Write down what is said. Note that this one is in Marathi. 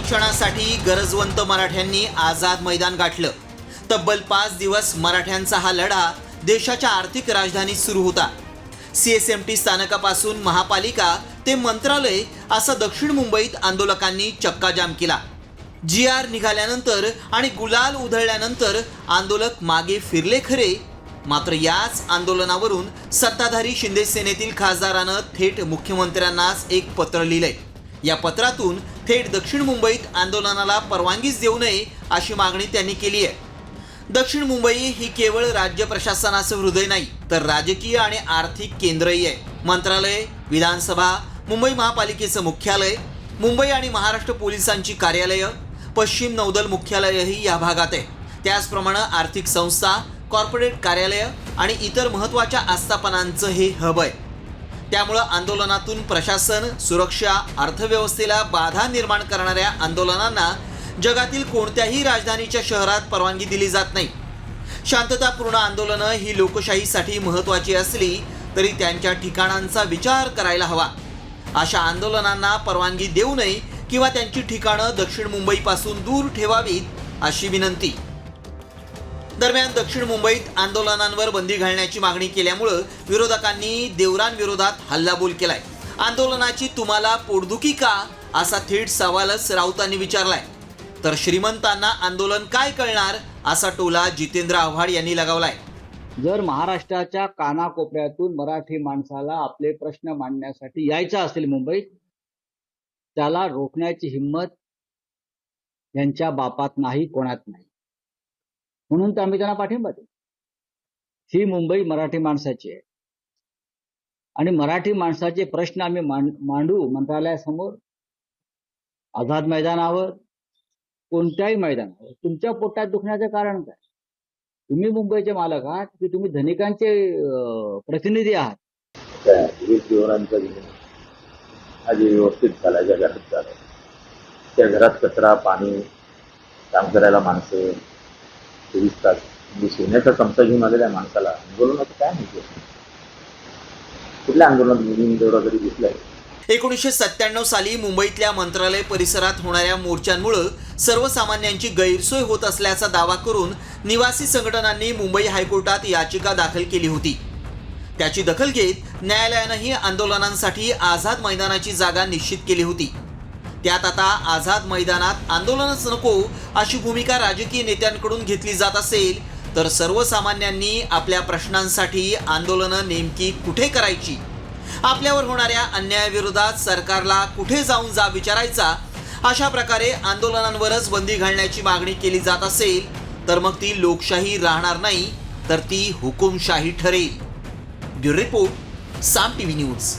आरक्षणासाठी गरजवंत मराठ्यांनी आझाद मैदान गाठलं। तब्बल 5 दिवस मराठ्यांचा हा लढा देशाच्या आर्थिक राजधानीत सुरू होता। CSMT स्थानकापासून महापालिका ते मंत्रालय असा दक्षिण मुंबईत आंदोलकांनी चक्काजाम केला। GR निघाल्यानंतर आणि गुलाल उधळल्यानंतर आंदोलक मागे फिरले खरे, मात्र याच आंदोलनावरून सत्ताधारी शिंदे सेनेतील खासदारानं थेट मुख्यमंत्र्यांनाच एक पत्र लिहिलंय। या पत्रातून थेट दक्षिण मुंबईत आंदोलनाला परवानगीच देऊ नये अशी मागणी त्यांनी केली आहे। दक्षिण मुंबई ही केवळ राज्य प्रशासनाचं हृदय नाही, तर राजकीय आणि आर्थिक केंद्रही आहे। मंत्रालय, विधानसभा, मुंबई महापालिकेचं मुख्यालय, मुंबई आणि महाराष्ट्र पोलिसांची कार्यालयं, पश्चिम नौदल मुख्यालयही या भागात आहे। त्याचप्रमाणे आर्थिक संस्था, कॉर्पोरेट कार्यालय आणि इतर महत्त्वाच्या आस्थापनांचं हे हब आहे। त्यामुळे आंदोलनातून प्रशासन, सुरक्षा, अर्थव्यवस्थेला बाधा निर्माण करणाऱ्या आंदोलनांना जगातील कोणत्याही राजधानीच्या शहरात परवानगी दिली जात नाही। शांततापूर्ण आंदोलनं ही लोकशाहीसाठी महत्त्वाची असली तरी त्यांच्या ठिकाणांचा विचार करायला हवा। अशा आंदोलनांना परवानगी देऊ नये किंवा त्यांची ठिकाणं दक्षिण मुंबईपासून दूर ठेवावीत अशी विनंती। दरम्यान दक्षिण मुंबईत आंदोलनांवर बंदी घालण्याची मागणी केल्यामुळे विरोधकांनी देवरांविरोधात हल्लाबोल केलाय। आंदोलनाची तुम्हाला पोटदुखी का असा थेट सवालच राऊतांनी विचारलाय। तर श्रीमंतांना आंदोलन काय कळणार असा टोला जितेंद्र आव्हाड यांनी लगावलाय। जर महाराष्ट्राच्या कानाकोपऱ्यातून मराठी माणसाला आपले प्रश्न मांडण्यासाठी यायचं असेल मुंबईत, त्याला रोखण्याची हिंमत यांच्या बापात नाही, कोणात नाही। म्हणून तर आम्ही त्यांना पाठिंबा देऊ। ही मुंबई मराठी माणसाची आहे आणि मराठी माणसाचे प्रश्न आम्ही मांडू मंत्रालयासमोर, आझाद मैदानावर, कोणत्याही मैदानावर। तुमच्या पोटात दुखण्याचं कारण काय? तुम्ही मुंबईचे मालक आहात की तुम्ही धनिकांचे प्रतिनिधी आहात? आज व्यवस्थित चालायच्या घरात झालं, त्या घरात कचरा, पाणी, काम करायला माणसं 24 तास, म्हणजे सोन्याचा चमचा घेऊन आलेल्या माणसाला आंदोलनाचं काय माहिती? कुठल्या आंदोलनात तेवढा तरी दिसलाय? 1997 साली मुंबईतल्या मंत्रालय परिसरात होणाऱ्या मोर्चांमुळे सर्वसामान्यांची गैरसोय होत असल्याचा दावा करून निवासी संघटनांनी मुंबई हायकोर्टात याचिका दाखल केली होती। त्याची दखल घेत न्यायालयानंही आंदोलनांसाठी आझाद मैदानाची जागा निश्चित केली होती। त्यात आता आझाद मैदानात आंदोलनच नको अशी भूमिका राजकीय नेत्यांकडून घेतली जात असेल, तर सर्वसामान्यांनी आपल्या प्रश्नांसाठी आंदोलनं नेमकी कुठे करायची, आपल्यावर होणाऱ्या अन्यायाविरोधात सरकारला कुठे जाऊन विचारायचा, अशा प्रकारे आंदोलनांवरच बंदी घालण्याची मागणी केली जात असेल, तर मग ती लोकशाही राहणार नाही, तर ती हुकुमशाही ठरेल। ब्युरो रिपोर्ट, साम TV न्यूज।